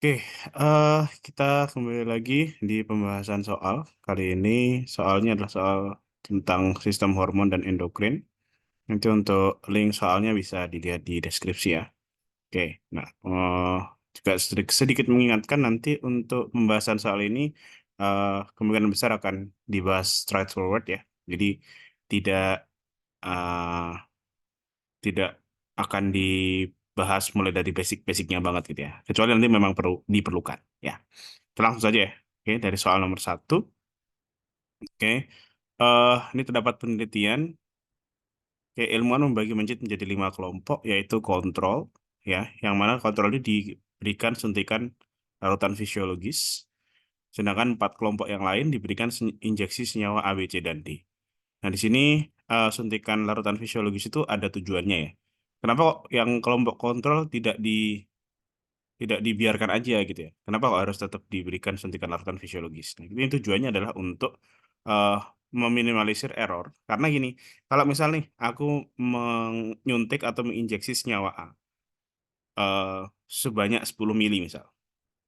Oke, kita kembali lagi di pembahasan soal. Kali ini soalnya adalah soal tentang sistem hormon dan endokrin. Nanti untuk link soalnya bisa dilihat di deskripsi ya. Oke, nah juga sedikit mengingatkan nanti untuk pembahasan soal ini kemungkinan besar akan dibahas straightforward ya. Jadi tidak eh, tidak akan dibahas mulai dari basic-basicnya banget gitu ya. Kecuali nanti memang perlu diperlukan ya. Kita langsung saja ya. Oke, dari soal nomor satu. Oke, ini terdapat penelitian. Oke, ilmuwan membagi masjid menjadi 5 kelompok, yaitu kontrol, ya, yang mana kontrol ini diberikan suntikan larutan fisiologis, sedangkan 4 kelompok yang lain diberikan injeksi senyawa A, B, C, dan D. Nah, di sini suntikan larutan fisiologis itu ada tujuannya ya. Kenapa kok yang kelompok kontrol tidak dibiarkan aja gitu ya? Kenapa kok harus tetap diberikan suntikan larutan fisiologis? Nah, ini tujuannya adalah untuk eh, meminimalisir error. Karena gini, kalau misal nih aku menyuntik atau menginjeksi senyawa A eh, sebanyak 10 mili misal.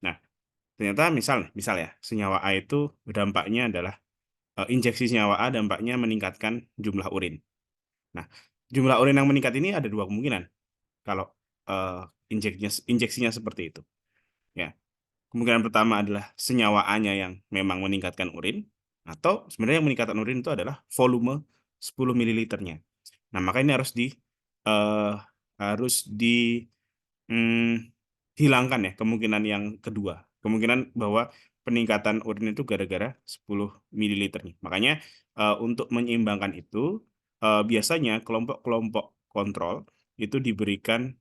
Nah, ternyata misal ya, senyawa A itu dampaknya adalah injeksi senyawa A dampaknya meningkatkan jumlah urin. Nah, jumlah urin yang meningkat ini ada dua kemungkinan kalau eh, injeksinya seperti itu. Ya, kemungkinan pertama adalah senyawa A-nya yang memang meningkatkan urin, atau sebenarnya yang meningkatkan urin itu adalah volume 10 mililiternya. Nah, maka ini eh, harus hilangkan ya kemungkinan yang kedua. Kemungkinan bahwa peningkatan urin itu gara-gara 10 mililiter nih. Makanya untuk menyeimbangkan itu biasanya kelompok-kelompok kontrol itu diberikan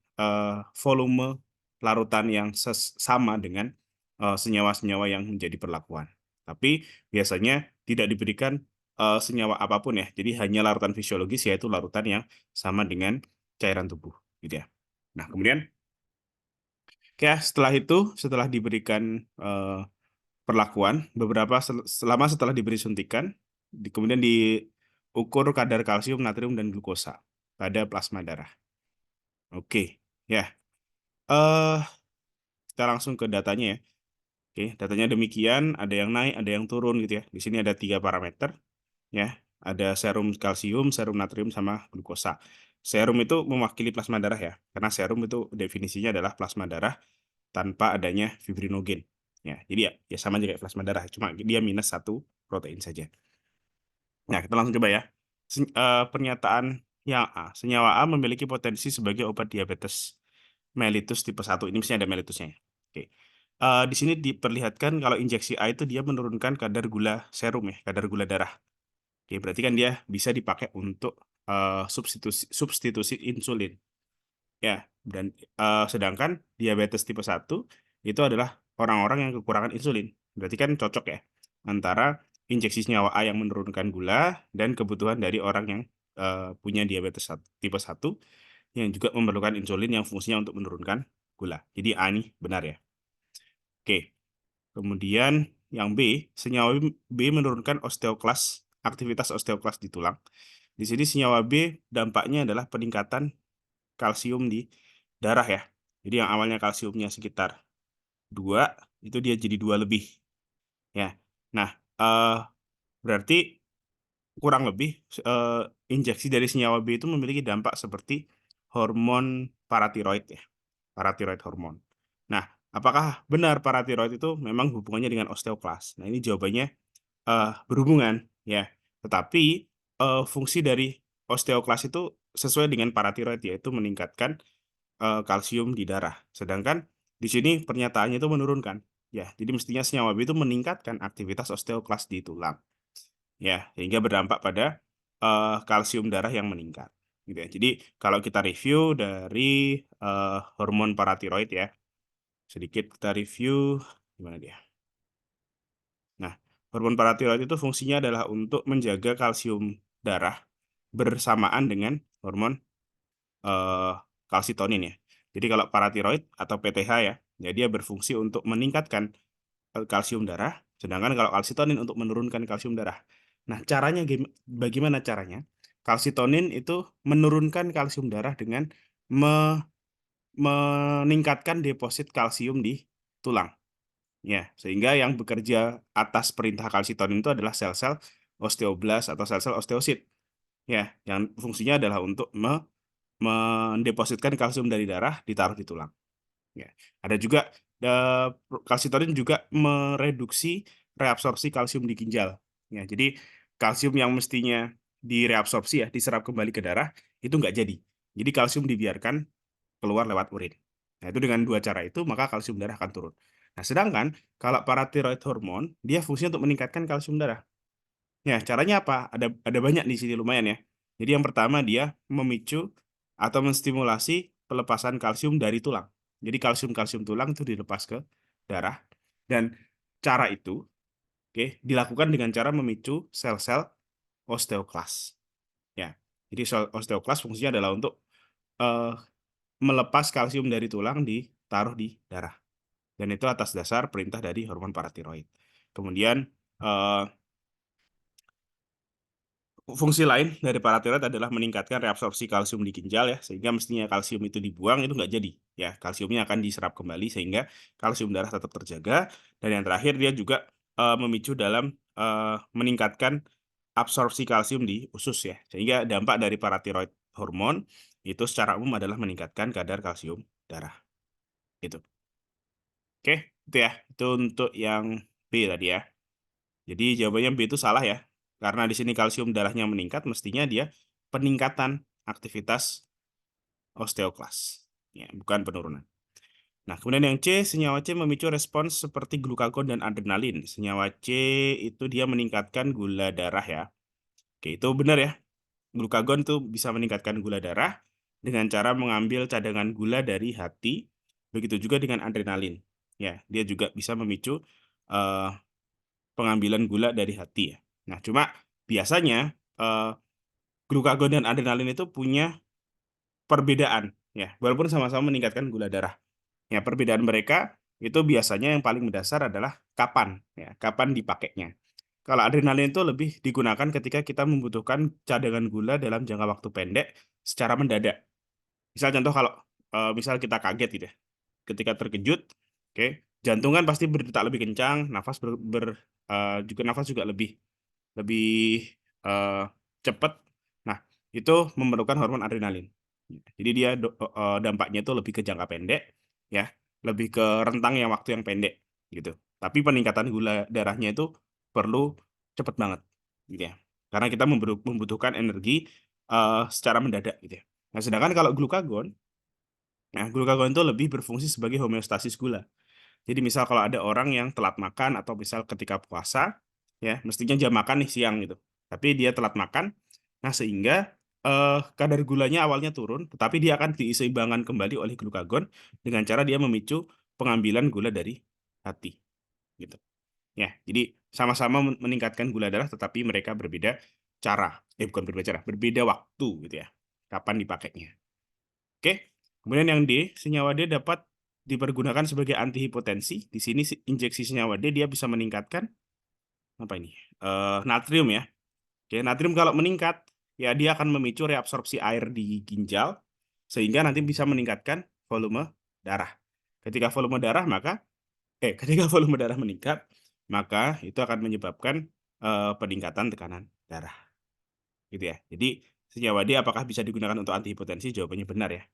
volume larutan yang sama dengan senyawa-senyawa yang menjadi perlakuan. Tapi biasanya tidak diberikan senyawa apapun ya. Jadi hanya larutan fisiologis yaitu larutan yang sama dengan cairan tubuh gitu ya. Nah, kemudian ya, setelah diberikan perlakuan, selama setelah diberi suntikan, kemudian diukur kadar kalsium, natrium, dan glukosa pada plasma darah. Oke, ya. eh Kita langsung ke datanya ya. Oke, datanya demikian, ada yang naik, ada yang turun gitu ya. Di sini ada 3 parameter, ya. Ada serum kalsium, serum natrium, sama glukosa. Serum itu mewakili plasma darah ya, karena serum itu definisinya adalah plasma darah tanpa adanya fibrinogen. Ya, jadi ya sama aja kayak plasma darah, cuma dia minus 1 protein saja. Nah, kita langsung coba ya. Pernyataan yang A, senyawa A memiliki potensi sebagai obat diabetes mellitus tipe 1. Ini mesti ada mellitusnya ya. Oke. Di sini diperlihatkan kalau injeksi A itu dia menurunkan kadar gula serum ya, kadar gula darah. Oke, berarti kan dia bisa dipakai untuk substitusi insulin. Ya, dan sedangkan diabetes tipe 1 itu adalah orang-orang yang kekurangan insulin. Berarti kan cocok ya antara injeksi senyawa A yang menurunkan gula dan kebutuhan dari orang yang punya diabetes tipe 1 yang juga memerlukan insulin yang fungsinya untuk menurunkan gula. Jadi A ini benar ya. Oke. Kemudian yang B, senyawa B menurunkan aktivitas osteoklas di tulang. Di sini senyawa B dampaknya adalah peningkatan kalsium di darah ya. Jadi yang awalnya kalsiumnya sekitar 2, itu dia jadi 2 lebih. Ya. Nah, berarti kurang lebih eh, injeksi dari senyawa B itu memiliki dampak seperti hormon paratiroid ya. Paratiroid hormon. Nah, apakah benar paratiroid itu memang hubungannya dengan osteoklas? Nah, ini jawabannya berhubungan ya. Tetapi fungsi dari osteoklas itu sesuai dengan paratiroid yaitu meningkatkan kalsium di darah. Sedangkan di sini pernyataannya itu menurunkan. Ya, jadi mestinya senyawa B itu meningkatkan aktivitas osteoklas di tulang. Ya, sehingga berdampak pada kalsium darah yang meningkat. Gitu ya. Jadi kalau kita review dari hormon paratiroid ya, sedikit kita review gimana dia. Nah, hormon paratiroid itu fungsinya adalah untuk menjaga kalsium darah bersamaan dengan hormon eh, kalsitonin ya. Jadi kalau paratiroid atau PTH ya dia berfungsi untuk meningkatkan kalsium darah, sedangkan kalau kalsitonin untuk menurunkan kalsium darah. Nah, bagaimana caranya? Kalsitonin itu menurunkan kalsium darah dengan meningkatkan deposit kalsium di tulang. Ya, sehingga yang bekerja atas perintah kalsitonin itu adalah sel-sel osteoblas atau sel-sel osteosit. Ya, yang fungsinya adalah untuk mendepositkan kalsium dari darah ditaruh di tulang. Ya. Ada juga kalsitonin juga mereduksi reabsorpsi kalsium di ginjal. Ya, jadi kalsium yang mestinya direabsorpsi ya, diserap kembali ke darah itu nggak jadi. Jadi kalsium dibiarkan keluar lewat urin. Nah, itu dengan dua cara itu maka kalsium darah akan turun. Nah, sedangkan kalau paratiroid hormon dia fungsinya untuk meningkatkan kalsium darah. Ya, caranya apa? Ada banyak di sini lumayan ya. Jadi yang pertama dia memicu atau menstimulasi pelepasan kalsium dari tulang. Jadi kalsium-kalsium tulang itu dilepas ke darah dan cara itu dilakukan dengan cara memicu sel-sel osteoklas. Ya. Jadi sel osteoklas fungsinya adalah untuk eh, melepas kalsium dari tulang ditaruh di darah. Dan itu atas dasar perintah dari hormon paratiroid. Kemudian eh, fungsi lain dari paratiroid adalah meningkatkan reabsorpsi kalsium di ginjal ya, sehingga mestinya kalsium itu dibuang itu nggak jadi ya, kalsiumnya akan diserap kembali sehingga kalsium darah tetap terjaga. Dan yang terakhir dia juga memicu dalam meningkatkan absorpsi kalsium di usus ya, sehingga dampak dari paratiroid hormon itu secara umum adalah meningkatkan kadar kalsium darah. Gitu. Oke, itu ya. Itu untuk yang B tadi ya. Jadi jawabannya B itu salah ya. Karena di sini kalsium darahnya meningkat, mestinya dia peningkatan aktivitas osteoklas. Ya, bukan penurunan. Nah, kemudian yang C, senyawa C memicu respons seperti glukagon dan adrenalin. Senyawa C itu dia meningkatkan gula darah ya. Oke, itu benar ya. Glukagon tuh bisa meningkatkan gula darah dengan cara mengambil cadangan gula dari hati. Begitu juga dengan adrenalin. Ya, dia juga bisa memicu eh, pengambilan gula dari hati ya. Nah, cuma biasanya glukagon dan adrenalin itu punya perbedaan ya, walaupun sama-sama meningkatkan gula darah. Ya, perbedaan mereka itu biasanya yang paling mendasar adalah kapan ya, kapan dipakainya. Kalau adrenalin itu lebih digunakan ketika kita membutuhkan cadangan gula dalam jangka waktu pendek secara mendadak. Misal contoh kalau misal kita kaget gitu ya, ketika terkejut, oke, jantung kan pasti berdetak lebih kencang, nafas juga nafas juga lebih lebih eh, cepat. Nah, itu memerlukan hormon adrenalin. Jadi dia dampaknya itu lebih ke jangka pendek, ya, lebih ke rentang yang waktu yang pendek, gitu. Tapi peningkatan gula darahnya itu perlu cepat banget, gitu ya. Karena kita membutuhkan energi secara mendadak, gitu ya. Nah, sedangkan kalau glukagon, nah glukagon itu lebih berfungsi sebagai homeostasis gula. Jadi misal kalau ada orang yang telat makan atau misal ketika puasa, ya mestinya jam makan nih siang gitu. Tapi dia telat makan, nah sehingga kadar gulanya awalnya turun, tetapi dia akan diseimbangkan kembali oleh glukagon dengan cara dia memicu pengambilan gula dari hati, gitu. Ya, jadi sama-sama meningkatkan gula darah, tetapi mereka berbeda cara, bukan berbeda cara, berbeda waktu gitu ya, kapan dipakainya. Oke, kemudian yang D, senyawa D dapat dipergunakan sebagai antihipotensi. Di sini injeksi senyawa D dia bisa meningkatkan apa ini? Natrium ya. Oke, natrium kalau meningkat, ya dia akan memicu reabsorpsi air di ginjal sehingga nanti bisa meningkatkan volume darah. Ketika volume darah maka ketika volume darah meningkat, maka itu akan menyebabkan peningkatan tekanan darah. Gitu ya. Jadi senyawa D apakah bisa digunakan untuk antihipotensi? Jawabannya benar ya.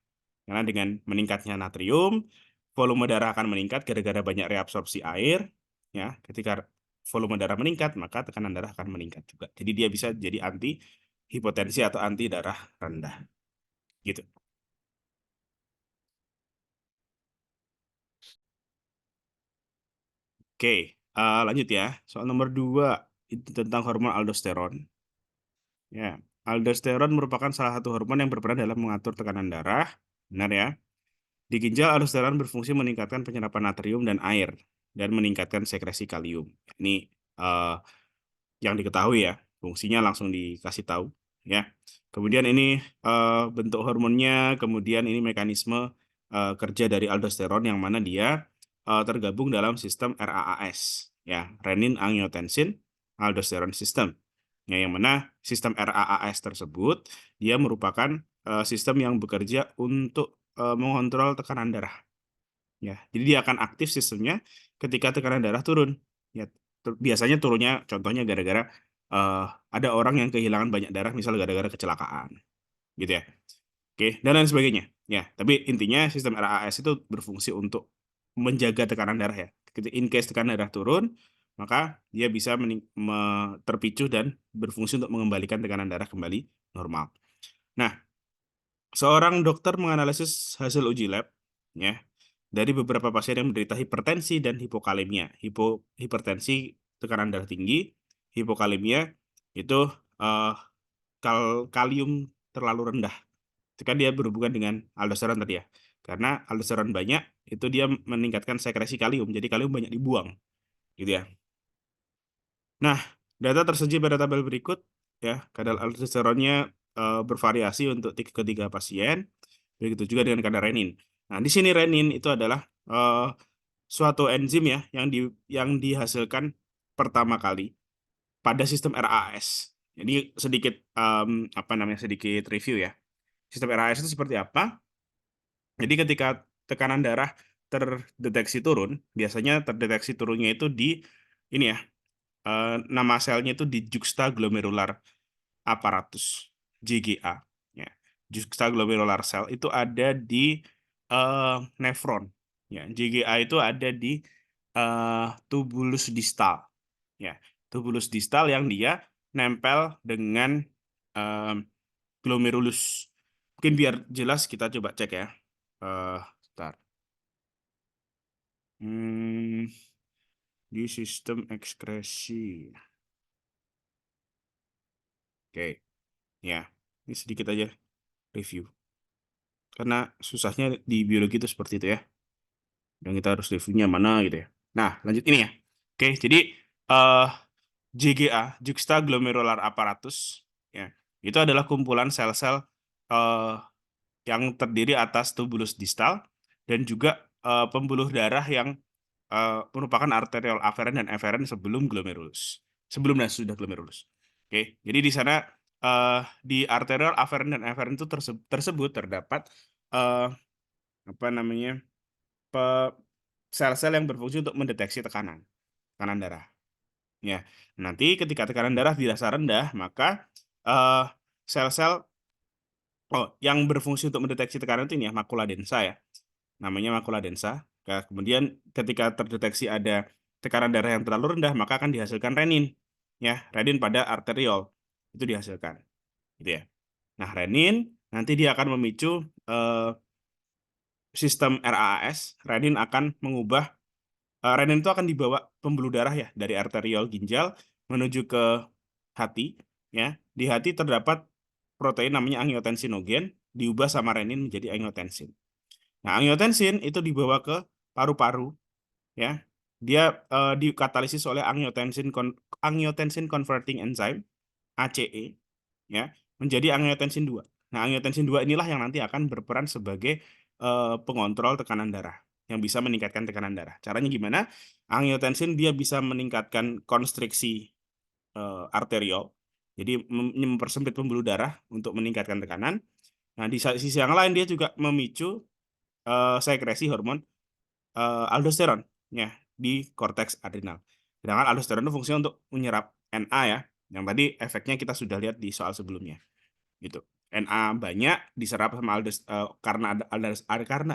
Karena dengan meningkatnya natrium, volume darah akan meningkat gara-gara banyak reabsorpsi air. Ya, ketika volume darah meningkat, maka tekanan darah akan meningkat juga. Jadi dia bisa jadi anti hipotensi atau anti darah rendah. Gitu. Oke, lanjut ya. Soal nomor 2 itu tentang hormon aldosteron. Ya, aldosteron merupakan salah satu hormon yang berperan dalam mengatur tekanan darah. Benar ya. Di ginjal, aldosteron berfungsi meningkatkan penyerapan natrium dan air dan meningkatkan sekresi kalium. Ini eh, yang diketahui ya, fungsinya langsung dikasih tahu ya. Kemudian ini bentuk hormonnya, kemudian ini mekanisme kerja dari aldosteron yang mana dia tergabung dalam sistem RAAS ya, renin angiotensin aldosteron system. Ya, yang mana sistem RAAS tersebut dia merupakan sistem yang bekerja untuk mengontrol tekanan darah. Ya, jadi dia akan aktif sistemnya ketika tekanan darah turun. Ya, biasanya turunnya contohnya gara-gara eh, ada orang yang kehilangan banyak darah, misal gara-gara kecelakaan, gitu ya. Oke, dan lain sebagainya. Ya, tapi intinya sistem RAS itu berfungsi untuk menjaga tekanan darah ya. In case tekanan darah turun, maka dia bisa terpicu dan berfungsi untuk mengembalikan tekanan darah kembali normal. Nah, seorang dokter menganalisis hasil uji lab ya dari beberapa pasien yang menderita hipertensi dan hipokalemia. Hipertensi tekanan darah tinggi, hipokalemia itu eh, kalium terlalu rendah. Itu kan dia berhubungan dengan aldosteron tadi ya. Karena aldosteron banyak, itu dia meningkatkan sekresi kalium. Jadi kalium banyak dibuang, gitu ya. Nah, data tersaji pada tabel berikut ya. Kadar aldosteronnya bervariasi untuk ketiga pasien. Begitu juga dengan kadar renin. Nah, di sini renin itu adalah suatu enzim ya yang dihasilkan pertama kali pada sistem RAS. Jadi sedikit apa namanya sedikit review ya. Sistem RAS itu seperti apa? Jadi ketika tekanan darah terdeteksi turun, biasanya terdeteksi turunnya itu di ini ya, nama selnya itu di juxtaglomerular apparatus JGA. Ya, juxtaglomerular cell itu ada di eh, nefron. Ya, JGA itu ada di tubulus distal. Ya, tubulus distal yang dia nempel dengan eh, glomerulus. Mungkin biar jelas kita coba cek ya. Bentar. Hmm, di sistem ekskresi. Oke, ya. Ini sedikit aja review. Karena susahnya di biologi itu seperti itu ya. Dan kita harus reviewnya mana gitu ya. Nah, lanjut ini ya. Oke, jadi eh JGA, juxtaglomerular apparatus, ya, itu adalah kumpulan sel-sel eh, yang terdiri atas tubulus distal dan juga pembuluh darah yang merupakan arteriol aferen dan eferen sebelum glomerulus. Sebelum dan sudah glomerulus. Oke, jadi di sana di arteriol aferen dan eferen itu tersebut terdapat eh, apa namanya pe- sel-sel yang berfungsi untuk mendeteksi tekanan darah. Ya, nanti ketika tekanan darah dirasa rendah, maka eh, sel-sel yang berfungsi untuk mendeteksi tekanan itu ini ya makula densa ya, namanya makula densa. Nah, kemudian ketika terdeteksi ada tekanan darah yang terlalu rendah, maka akan dihasilkan renin, ya, renin pada arteriol itu dihasilkan, gitu ya. Nah, renin nanti dia akan memicu eh, sistem RAS. Renin akan mengubah renin itu akan dibawa pembuluh darah ya dari arteriol ginjal menuju ke hati, ya. Di hati terdapat protein namanya angiotensinogen diubah sama renin menjadi angiotensin. Nah, angiotensin itu dibawa ke paru-paru, ya. Dia dikatalisis oleh angiotensin converting enzyme ACE, ya, menjadi angiotensin 2. Nah, angiotensin 2 inilah yang nanti akan berperan sebagai pengontrol tekanan darah yang bisa meningkatkan tekanan darah. Caranya gimana? Angiotensin dia bisa meningkatkan konstriksi arteriol. Jadi mempersempit pembuluh darah untuk meningkatkan tekanan. Nah, di sisi yang lain dia juga memicu sekresi hormon aldosteron ya di korteks adrenal. Sedangkan aldosteron itu fungsinya untuk menyerap Na ya, yang tadi efeknya kita sudah lihat di soal sebelumnya. Gitu. Na banyak diserap sama karena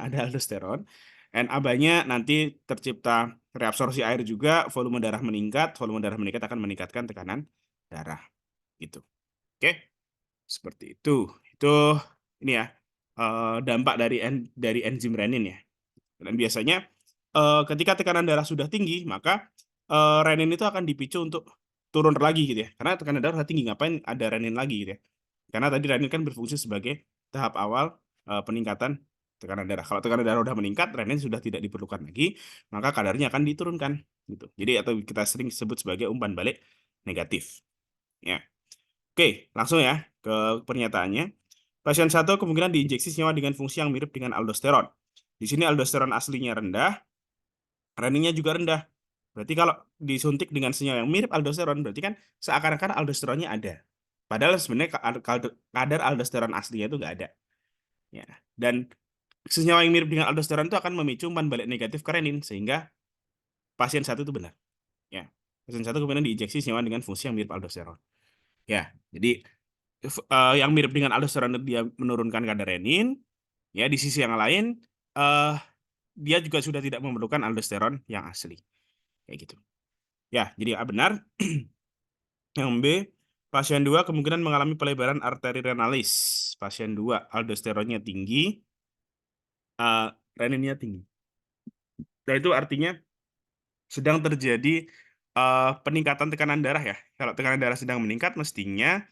ada aldosteron. Na banyak nanti tercipta reabsorpsi air juga, volume darah meningkat akan meningkatkan tekanan darah. Gitu. Oke, seperti itu. Itu ini ya dampak dari enzim renin ya. Dan biasanya ketika tekanan darah sudah tinggi, maka renin itu akan dipicu untuk turun lagi gitu ya. Karena tekanan darah sudah tinggi, ngapain ada renin lagi gitu ya. Karena tadi renin kan berfungsi sebagai tahap awal peningkatan tekanan darah. Kalau tekanan darah sudah meningkat, renin sudah tidak diperlukan lagi, maka kadarnya akan diturunkan gitu. Jadi atau kita sering sebut sebagai umpan balik negatif. Ya. Oke, langsung ya ke pernyataannya. Pasien satu kemungkinan diinjeksi senyawa dengan fungsi yang mirip dengan aldosteron. Di sini aldosteron aslinya rendah, reninnya juga rendah. Berarti kalau disuntik dengan senyawa yang mirip aldosteron, berarti kan seakan-akan aldosteronnya ada. Padahal sebenarnya kadar aldosteron aslinya itu nggak ada. Ya. Dan senyawa yang mirip dengan aldosteron itu akan memicu umpan balik negatif ke renin sehingga pasien satu itu benar. Ya, pasien satu kemudian diinjeksi senyawa dengan fungsi yang mirip aldosteron. Ya, jadi yang mirip dengan aldosteron itu dia menurunkan kadar renin. Ya, di sisi yang lain eh dia juga sudah tidak memerlukan aldosteron yang asli. Kayak gitu. Ya, jadi A benar. Yang B, pasien 2 kemungkinan mengalami pelebaran arteri renalis. Pasien 2 aldosteronnya tinggi, reninnya tinggi. Nah, itu artinya sedang terjadi peningkatan tekanan darah ya. Kalau tekanan darah sedang meningkat, mestinya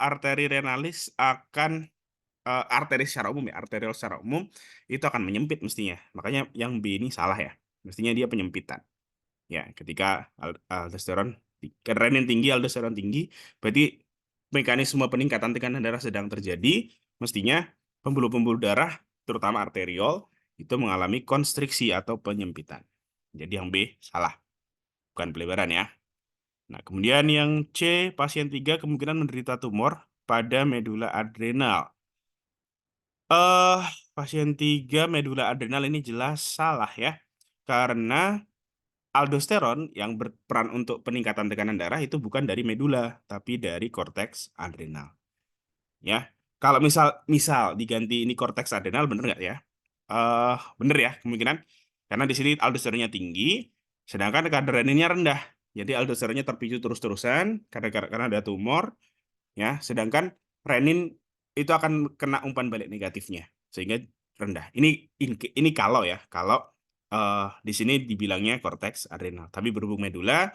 arteri renalis akan arteri secara umum ya, arterial secara umum itu akan menyempit mestinya. Makanya yang B ini salah ya. Mestinya dia penyempitan. Ya, ketika aldosteron renin tinggi, aldosteron tinggi, berarti mekanisme peningkatan tekanan darah sedang terjadi, mestinya pembuluh-pembuluh darah, terutama arteriol, itu mengalami konstriksi atau penyempitan. Jadi yang B salah, bukan pelebaran ya. Nah, kemudian yang C, pasien 3 kemungkinan menderita tumor pada medula adrenal. Eh, pasien 3 medula adrenal ini jelas salah ya. Karena aldosteron yang berperan untuk peningkatan tekanan darah itu bukan dari medula, tapi dari korteks adrenal. Ya, kalau misal diganti ini korteks adrenal, bener nggak ya? Bener ya kemungkinan, karena di sini aldosteronnya tinggi, sedangkan kadar reninnya rendah. Jadi aldosteronnya terpicu terus-terusan karena ada tumor, ya. Sedangkan renin itu akan kena umpan balik negatifnya, sehingga rendah. Ini kalau ya, kalau di sini dibilangnya korteks adrenal, tapi berhubung medula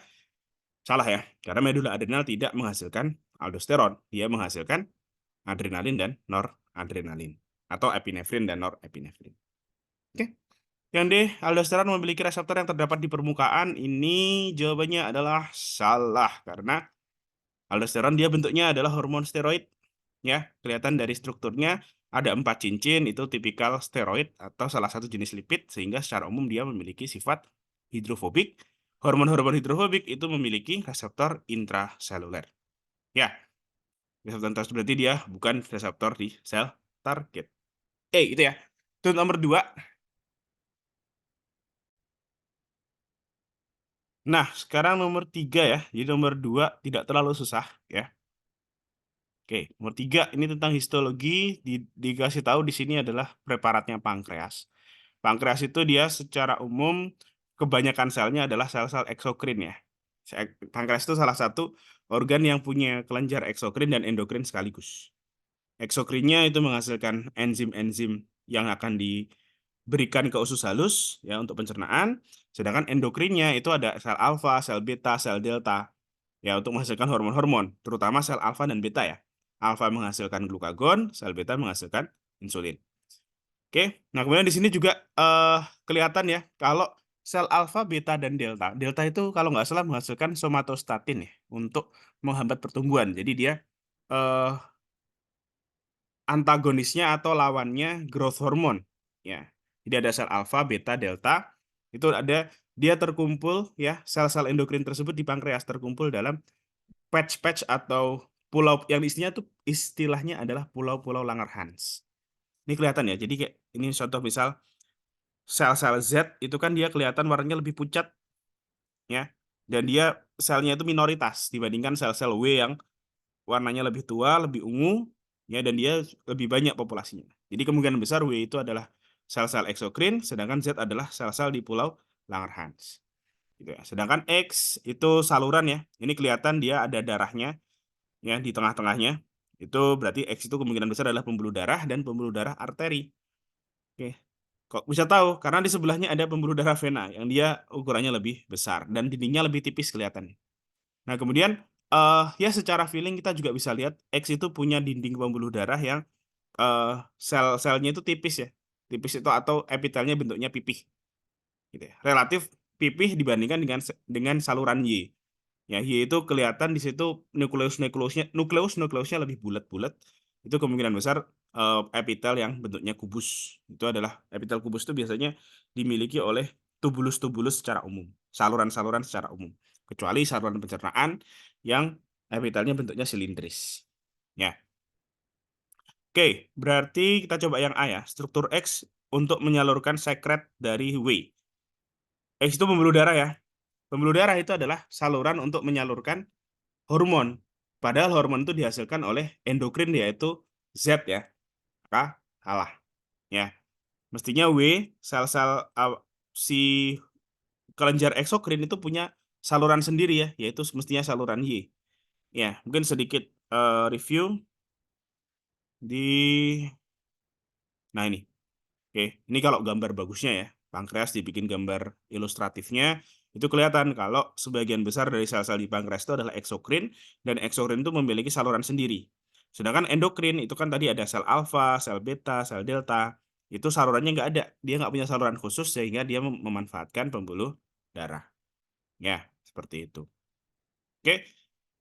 salah ya, karena medula adrenal tidak menghasilkan aldosteron, dia menghasilkan adrenalin dan noradrenalin atau epinefrin dan norepinefrin. Oke. Yang D, aldosteron memiliki reseptor yang terdapat di permukaan. Ini jawabannya adalah salah karena aldosteron dia bentuknya adalah hormon steroid. Ya, kelihatan dari strukturnya ada 4 cincin, itu tipikal steroid atau salah satu jenis lipid, sehingga secara umum dia memiliki sifat hidrofobik. Hormon-hormon hidrofobik itu memiliki reseptor intraseluler. Ya, reseptor intraseluler berarti dia bukan reseptor di sel target. Itu ya. Itu nomor 2. Nah, sekarang nomor 3 ya. Jadi nomor 2 tidak terlalu susah ya. Oke, nomor 3 ini tentang histologi. Dikasih tahu di sini adalah preparatnya pankreas. Pankreas itu dia secara umum kebanyakan selnya adalah sel-sel eksokrin ya. Pankreas itu salah satu organ yang punya kelenjar eksokrin dan endokrin sekaligus. Eksokrinnya itu menghasilkan enzim-enzim yang akan diberikan ke usus halus ya untuk pencernaan, sedangkan endokrinnya itu ada sel alfa, sel beta, sel delta ya untuk menghasilkan hormon-hormon, terutama sel alfa dan beta ya. Alfa menghasilkan glukagon, sel beta menghasilkan insulin. Oke, nah kemudian di sini juga kelihatan ya kalau sel alfa, beta, dan delta. Delta itu kalau nggak salah menghasilkan somatostatin ya untuk menghambat pertumbuhan. Jadi dia eh, antagonisnya atau lawannya growth hormone ya. Jadi ada sel alfa, beta, delta. Itu ada dia terkumpul ya, sel-sel endokrin tersebut di pankreas terkumpul dalam patch-patch atau pulau yang istilahnya adalah pulau-pulau Langerhans. Ini kelihatan ya. Jadi kayak ini contoh misal sel-sel Z itu kan dia kelihatan warnanya lebih pucat ya. Dan dia selnya itu minoritas dibandingkan sel-sel W yang warnanya lebih tua, lebih ungu ya, dan dia lebih banyak populasinya. Jadi kemungkinan besar W itu adalah sel-sel eksokrin, sedangkan Z adalah sel-sel di pulau Langerhans. Gitu ya. Sedangkan X itu saluran ya. Ini kelihatan dia ada darahnya ya di tengah-tengahnya. Itu berarti X itu kemungkinan besar adalah pembuluh darah dan pembuluh darah arteri. Oke. Kok bisa tahu? Karena di sebelahnya ada pembuluh darah vena yang dia ukurannya lebih besar dan dindingnya lebih tipis kelihatannya. Nah, kemudian ya secara feeling kita juga bisa lihat X itu punya dinding pembuluh darah yang eh, sel-selnya itu tipis ya. Tipis itu atau epitelnya bentuknya pipih gitu ya. Relatif pipih dibandingkan dengan saluran Y. Ya, Y itu kelihatan di situ nukleusnya lebih bulat-bulat. Itu kemungkinan besar epitel yang bentuknya kubus. Itu adalah epitel kubus itu biasanya dimiliki oleh tubulus-tubulus secara umum, saluran-saluran secara umum. Kecuali saluran pencernaan yang epitelnya bentuknya silindris. Ya. Oke, berarti kita coba yang A ya. Struktur X untuk menyalurkan sekret dari W. X itu pembuluh darah ya. Pembuluh darah itu adalah saluran untuk menyalurkan hormon. Padahal hormon itu dihasilkan oleh endokrin yaitu Z ya. Maka salah ya. Mestinya W, sel-sel si kelenjar eksokrin itu punya saluran sendiri ya, yaitu mestinya saluran Y. Ya, mungkin sedikit review di nah ini. Oke, ini kalau gambar bagusnya ya. Pankreas dibikin gambar ilustratifnya, itu kelihatan kalau sebagian besar dari sel-sel di pankreas itu adalah eksokrin, dan eksokrin itu memiliki saluran sendiri. Sedangkan endokrin itu kan tadi ada sel alfa, sel beta, sel delta, itu salurannya nggak ada. Dia nggak punya saluran khusus sehingga dia memanfaatkan pembuluh darah. Ya, seperti itu. Oke,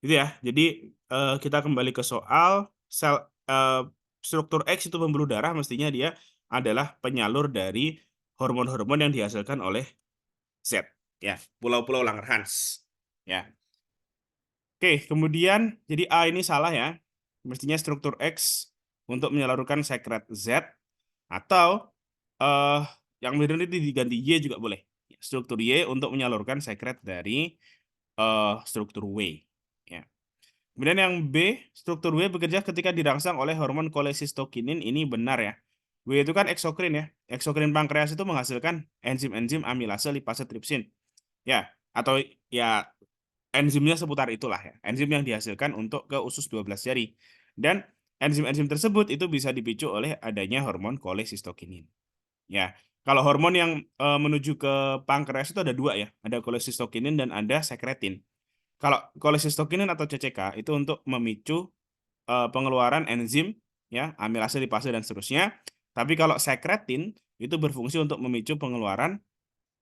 itu ya. Jadi kita kembali ke soal sel eh, struktur X itu pembuluh darah mestinya dia adalah penyalur dari hormon-hormon yang dihasilkan oleh Z. Ya, pulau-pulau Langerhans. Ya. Oke, kemudian jadi A ini salah ya. Mestinya struktur X untuk menyalurkan sekret Z atau eh yang benar itu diganti Y juga boleh. Struktur Y untuk menyalurkan sekret dari struktur W. Ya. Kemudian yang B, struktur W bekerja ketika dirangsang oleh hormon kolesistokinin. Ini benar ya. W itu kan eksokrin ya. Eksokrin pankreas itu menghasilkan enzim-enzim amilase, lipase, tripsin. Ya, atau ya enzimnya seputar itulah ya. Enzim yang dihasilkan untuk ke usus 12 jari. Dan enzim-enzim tersebut itu bisa dipicu oleh adanya hormon kolesistokinin. Ya, kalau hormon yang menuju ke pankreas itu ada dua ya. Ada kolesistokinin dan ada sekretin. Kalau kolesistokinin atau CCK itu untuk memicu pengeluaran enzim ya, amilase, lipase dan seterusnya. Tapi kalau sekretin itu berfungsi untuk memicu pengeluaran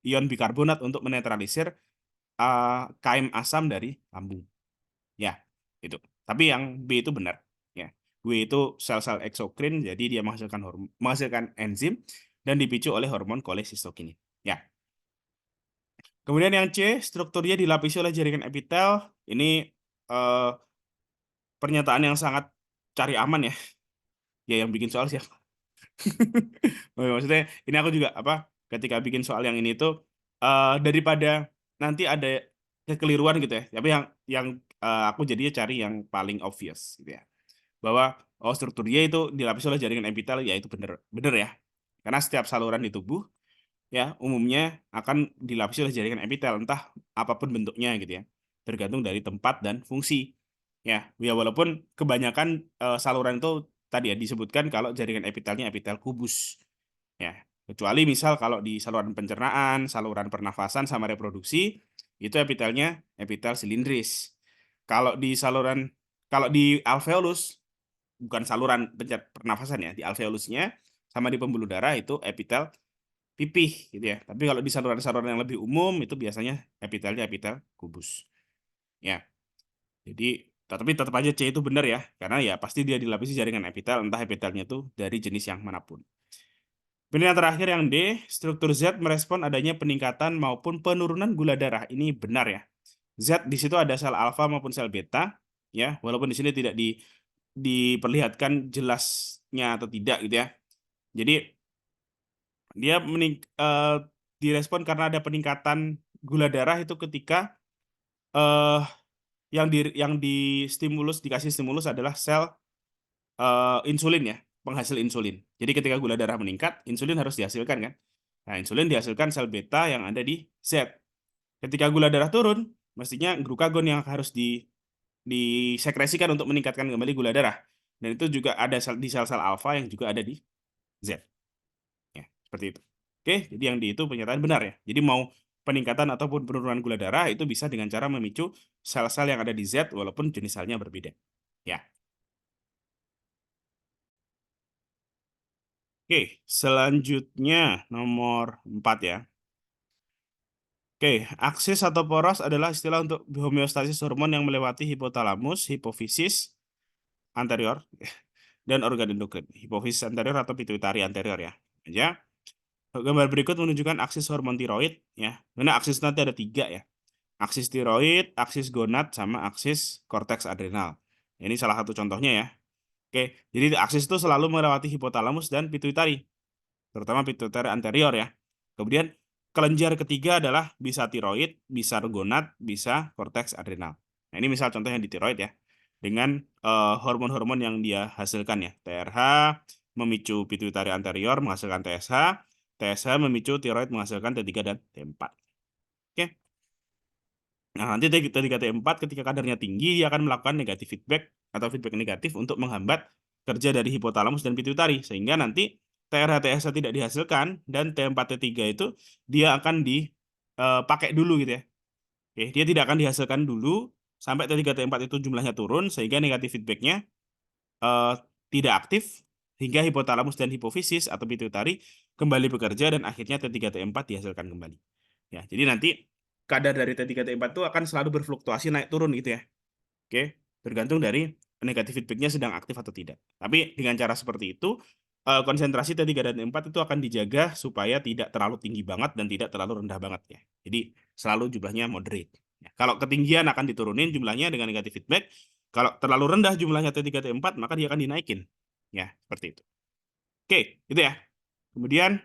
ion bikarbonat untuk menetralisir kaim asam dari lambung. Ya, itu. Tapi yang B itu benar ya. W itu sel-sel eksokrin jadi dia menghasilkan enzim dan dipicu oleh hormon kolesistokinin. Ya. Kemudian yang C, strukturnya dilapisi oleh jaringan epitel. Ini eh, pernyataan yang sangat cari aman ya. Ya yang bikin soal siapa? Maksudnya ini aku juga apa ketika bikin soal yang ini tuh daripada nanti ada kekeliruan gitu ya. Tapi yang aku jadinya cari yang paling obvious gitu ya. Bahwa struktur Y itu dilapisi oleh jaringan epitel ya itu bener bener ya. Karena setiap saluran di tubuh ya umumnya akan dilapisi oleh jaringan epitel entah apapun bentuknya gitu ya. Tergantung dari tempat dan fungsi. Ya walaupun kebanyakan saluran itu tadi ya disebutkan kalau jaringan epitelnya epitel kubus. Ya, kecuali misal kalau di saluran pencernaan, saluran pernafasan sama reproduksi itu epitelnya epitel silindris. Kalau di saluran kalau di alveolus bukan saluran pernafasan ya, di alveolusnya sama di pembuluh darah itu epitel pipih gitu ya. Tapi kalau di saluran-saluran yang lebih umum itu biasanya epitelnya epitel kubus. Ya. Jadi tapi tetap aja C itu benar ya, karena ya pasti dia dilapisi jaringan epitel, entah epitelnya itu dari jenis yang manapun. Kemudian yang terakhir yang D, struktur Z merespon adanya peningkatan maupun penurunan gula darah. Ini benar ya. Z di situ ada sel alfa maupun sel beta, ya, walaupun di sini tidak diperlihatkan jelasnya atau tidak gitu ya. Jadi dia direspon karena ada peningkatan gula darah itu ketika eh yang dikasih stimulus adalah sel insulin ya, penghasil insulin. Jadi ketika gula darah meningkat, insulin harus dihasilkan kan. Nah, insulin dihasilkan sel beta yang ada di Z. Ketika gula darah turun, mestinya glukagon yang harus disekresikan untuk meningkatkan kembali gula darah. Dan itu juga ada di sel-sel alfa yang juga ada di Z. Ya, seperti itu. Oke, jadi yang di itu pernyataan benar ya. Jadi mau peningkatan ataupun penurunan gula darah itu bisa dengan cara memicu sel-sel yang ada di Z walaupun jenis selnya berbeda. Ya. Oke, selanjutnya nomor 4 ya. Oke, aksis atau poros adalah istilah untuk homeostasis hormon yang melewati hipotalamus, hipofisis anterior, dan organ endokrin. Hipofisis anterior atau pituitari anterior ya. Ya. Gambar berikut menunjukkan aksis hormon tiroid ya. Karena aksis nanti ada 3 ya. Aksis tiroid, aksis gonad, sama aksis korteks adrenal. Ini salah satu contohnya ya. Oke, jadi aksis itu selalu melewati hipotalamus dan pituitari, terutama pituitari anterior ya. Kemudian kelenjar ketiga adalah bisa tiroid, bisa gonad, bisa korteks adrenal. Nah, ini misal contohnya di tiroid ya. Dengan hormon-hormon yang dia hasilkan ya. TRH memicu pituitari anterior menghasilkan TSH, TSH memicu tiroid menghasilkan T3 dan T4. Oke. Nah, nanti T3 T4 ketika kadarnya tinggi dia akan melakukan negatif feedback atau feedback negatif untuk menghambat kerja dari hipotalamus dan pituitari sehingga nanti TRH TSH tidak dihasilkan dan T4 T3 itu dia akan dipakai dulu gitu ya. Oke, dia tidak akan dihasilkan dulu sampai T3 T4 itu jumlahnya turun sehingga negatif feedbacknya eh, tidak aktif hingga hipotalamus dan hipofisis atau pituitari kembali bekerja dan akhirnya T3 T4 dihasilkan kembali. Ya, jadi nanti kadar dari T3 T4 itu akan selalu berfluktuasi naik turun gitu ya. Oke, tergantung dari negatif feedbacknya sedang aktif atau tidak. Tapi dengan cara seperti itu, konsentrasi T3 dan T4 itu akan dijaga supaya tidak terlalu tinggi banget dan tidak terlalu rendah banget ya. Jadi selalu jumlahnya moderate. Ya, kalau ketinggian akan diturunin jumlahnya dengan negatif feedback. Kalau terlalu rendah jumlahnya T3 T4 maka dia akan dinaikin. Ya, seperti itu. Oke, itu ya. Kemudian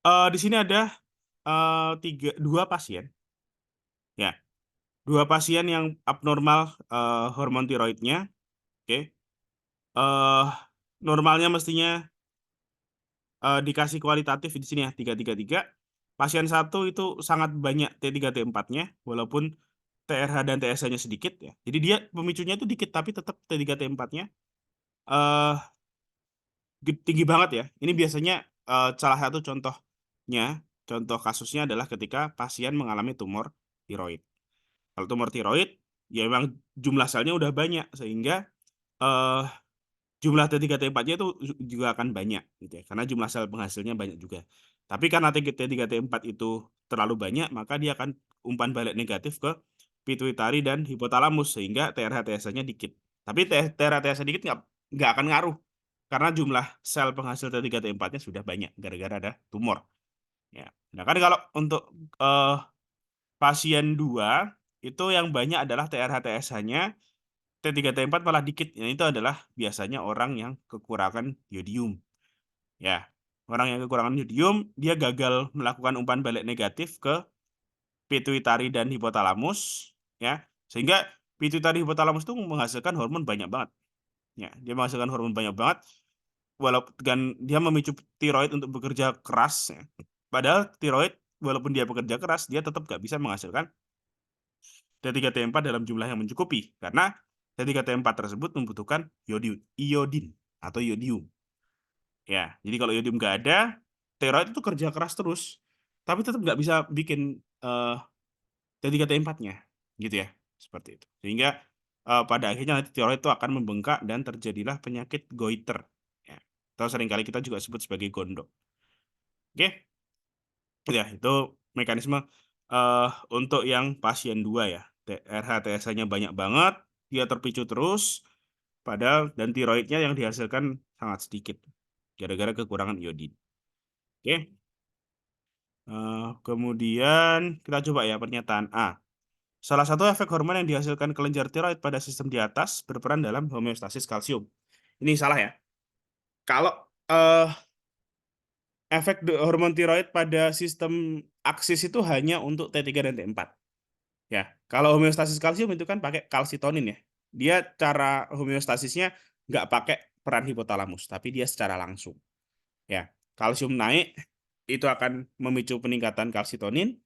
di sini ada dua pasien. Ya, dua pasien yang abnormal hormon tiroidnya. Oke. eh Normalnya mestinya dikasih kualitatif di sini ya 333. Pasien satu itu sangat banyak T3 T4-nya walaupun TRH dan TSH-nya sedikit ya. Jadi dia pemicunya itu dikit tapi tetap T3 T4-nya eh tinggi banget ya. Ini biasanya salah satu contohnya, contoh kasusnya adalah ketika pasien mengalami tumor tiroid. Kalau tumor tiroid ya memang jumlah selnya udah banyak sehingga eh jumlah T3 T4-nya itu juga akan banyak gitu ya. Karena jumlah sel penghasilnya banyak juga. Tapi karena T3 T4 itu terlalu banyak, maka dia akan umpan balik negatif ke pituitari dan hipotalamus sehingga TRH TSH-nya dikit. Tapi TRH TSH dikit nggak akan ngaruh karena jumlah sel penghasil T3 T4-nya sudah banyak gara-gara ada tumor. Ya. Nah, kan kalau untuk eh, pasien 2 itu yang banyak adalah TRH TSH-nya T3 T4 malah dikit. Nah, itu adalah biasanya orang yang kekurangan yodium. Ya, orang yang kekurangan yodium, dia gagal melakukan umpan balik negatif ke pituitari dan hipotalamus, ya, sehingga pituitari hipotalamus itu menghasilkan hormon banyak banget. Ya, dia menghasilkan hormon banyak banget, walaupun dan dia memicu tiroid untuk bekerja keras. Ya. Padahal tiroid, walaupun dia bekerja keras, dia tetap nggak bisa menghasilkan T3 T4 dalam jumlah yang mencukupi karena T3 T4 tersebut membutuhkan iodin atau yodium. Ya, jadi kalau yodium nggak ada, tiroid itu kerja keras terus, tapi tetap nggak bisa bikin T3 T4-nya, gitu ya, seperti itu. Sehingga pada akhirnya nanti tiroid itu akan membengkak dan terjadilah penyakit goiter. Ya. Atau seringkali kita juga sebut sebagai gondok. Oke, ya itu mekanisme untuk yang pasien 2 ya. TRH TSH-nya banyak banget, dia terpicu terus, padahal dan tiroidnya yang dihasilkan sangat sedikit gara-gara kekurangan iodin. Oke. Kemudian kita coba ya pernyataan A. Salah satu efek hormon yang dihasilkan kelenjar tiroid pada sistem di atas berperan dalam homeostasis kalsium. Ini salah ya. Kalau eh, efek hormon tiroid pada sistem aksis itu hanya untuk T3 dan T4. Ya, kalau homeostasis kalsium itu kan pakai kalsitonin ya. Dia cara homeostasisnya nggak pakai peran hipotalamus, tapi dia secara langsung. Ya, kalsium naik itu akan memicu peningkatan kalsitonin,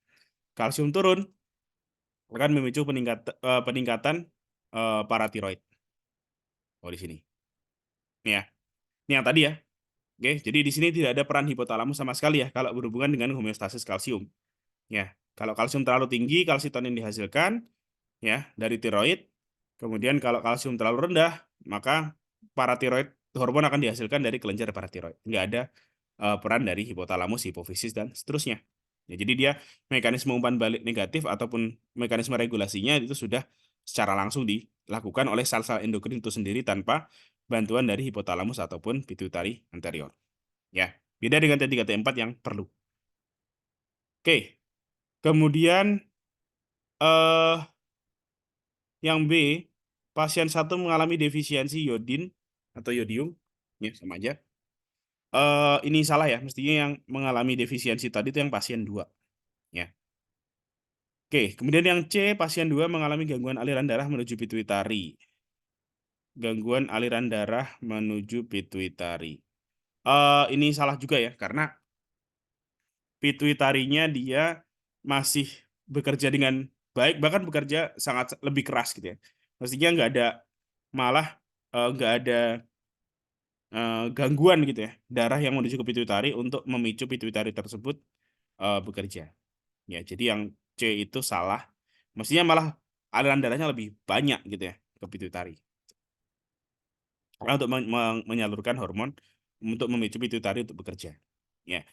kalsium turun akan memicu peningkatan paratiroid. Oh di sini. Nih ya, ini yang tadi ya. Oke, jadi di sini tidak ada peran hipotalamus sama sekali ya kalau berhubungan dengan homeostasis kalsium. Ya, kalau kalsium terlalu tinggi, kalsitonin dihasilkan ya dari tiroid. Kemudian kalau kalsium terlalu rendah, maka paratiroid hormon akan dihasilkan dari kelenjar paratiroid. Nggak ada peran dari hipotalamus, hipofisis dan seterusnya. Ya, jadi dia mekanisme umpan balik negatif ataupun mekanisme regulasinya itu sudah secara langsung dilakukan oleh sel-sel endokrin itu sendiri tanpa bantuan dari hipotalamus ataupun pituitari anterior. Ya, beda dengan T3 T4 yang perlu. Oke, kemudian yang B pasien 1 mengalami defisiensi yodin atau yodium, ya sama aja. Ini salah ya, mestinya yang mengalami defisiensi tadi itu yang pasien 2. Ya. Oke, kemudian yang C, pasien 2 mengalami gangguan aliran darah menuju pituitari. Gangguan aliran darah menuju pituitari. Ini salah juga ya, karena pituitarinya dia masih bekerja dengan baik, bahkan bekerja sangat lebih keras gitu ya. Mestinya malah nggak ada gangguan gitu ya, darah yang menuju ke pituitari untuk memicu pituitari tersebut bekerja. Ya, jadi yang C itu salah. Mestinya malah aliran darahnya lebih banyak gitu ya ke pituitari. Karena untuk menyalurkan hormon untuk memicu pituitari untuk bekerja. Ya.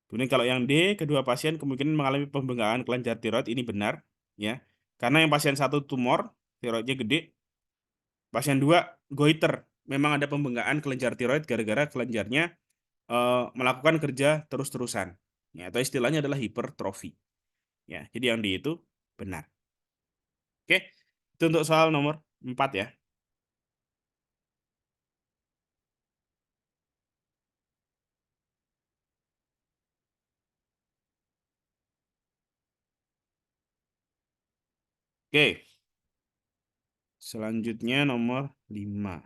Kemudian kalau yang D, kedua pasien kemungkinan mengalami pembengkakan kelenjar tiroid, ini benar, ya. Karena yang pasien 1 tumor, tiroidnya gede, pasien 2 goiter. Memang ada pembengkakan kelenjar tiroid gara-gara kelenjarnya melakukan kerja terus-terusan. Ya, atau istilahnya adalah hipertrofi. Ya, jadi yang D itu benar. Oke, itu untuk soal nomor 4 ya. Oke, selanjutnya nomor 5.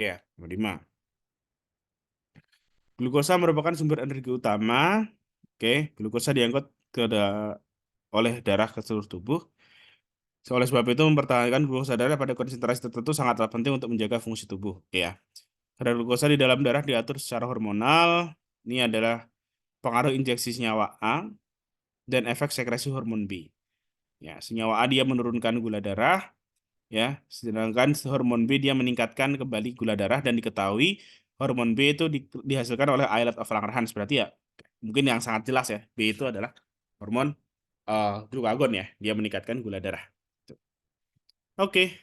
Ya, nomor 5. Glukosa merupakan sumber energi utama. Oke, glukosa diangkut oleh darah ke seluruh tubuh. Oleh sebab itu, mempertahankan glukosa darah pada konsentrasi tertentu sangatlah penting untuk menjaga fungsi tubuh. Ya, kadar glukosa di dalam darah diatur secara hormonal. Ini adalah pengaruh injeksi senyawa A dan efek sekresi hormon B. Ya, senyawa A dia menurunkan gula darah, ya, sedangkan hormon B dia meningkatkan kembali gula darah, dan diketahui hormon B itu dihasilkan oleh islet of Langerhans. Berarti ya mungkin yang sangat jelas ya, B itu adalah hormon glukagon ya, dia meningkatkan gula darah. Oke.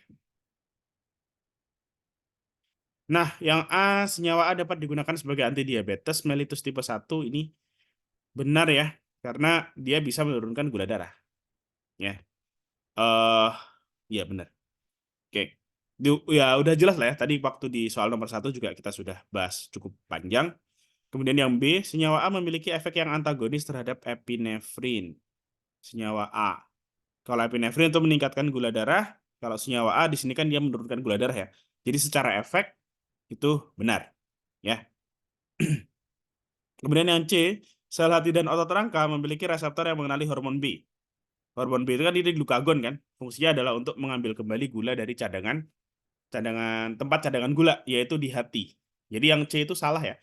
Nah, yang A, senyawa A dapat digunakan sebagai antidiabetes mellitus tipe 1, ini benar ya, karena dia bisa menurunkan gula darah. Ya. Eh ya benar. Oke. Ya udah jelas lah ya, tadi waktu di soal nomor 1 juga kita sudah bahas cukup panjang. Kemudian yang B, senyawa A memiliki efek yang antagonis terhadap epinefrin. Senyawa A. Kalau epinefrin itu meningkatkan gula darah, kalau senyawa A di sini kan dia menurunkan gula darah ya. Jadi secara efek itu benar. Ya. Kemudian yang C, sel hati dan otot rangka memiliki reseptor yang mengenali hormon B. Hormon B itu kan ini glukagon kan, fungsinya adalah untuk mengambil kembali gula dari tempat cadangan gula, yaitu di hati. Jadi yang C itu salah ya.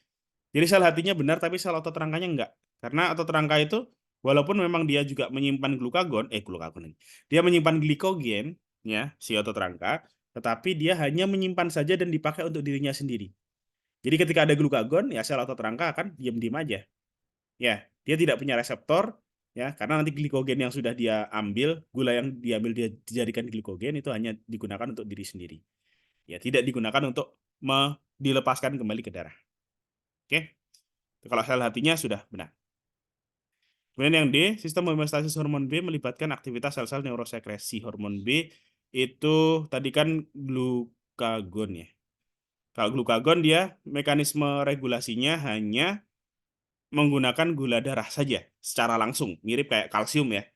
Jadi sel hatinya benar, tapi sel otot rangkanya enggak. Karena otot rangka itu walaupun memang dia juga menyimpan glukagon ini. Dia menyimpan glikogen ya, si otot rangka, tetapi dia hanya menyimpan saja dan dipakai untuk dirinya sendiri. Jadi ketika ada glukagon, ya sel otot rangka akan diam-diam aja. Ya, dia tidak punya reseptor ya, karena nanti glikogen yang sudah dia ambil, gula yang diambil dia dijadikan glikogen itu hanya digunakan untuk diri sendiri. Ya, tidak digunakan untuk dilepaskan kembali ke darah. Oke. Kalau sel hatinya sudah benar. Kemudian yang D, sistem homeostasis hormon B melibatkan aktivitas sel-sel neurosekresi. Hormon B itu tadi kan glukagon ya. Kalau glukagon dia mekanisme regulasinya hanya menggunakan gula darah saja secara langsung, mirip kayak kalsium ya.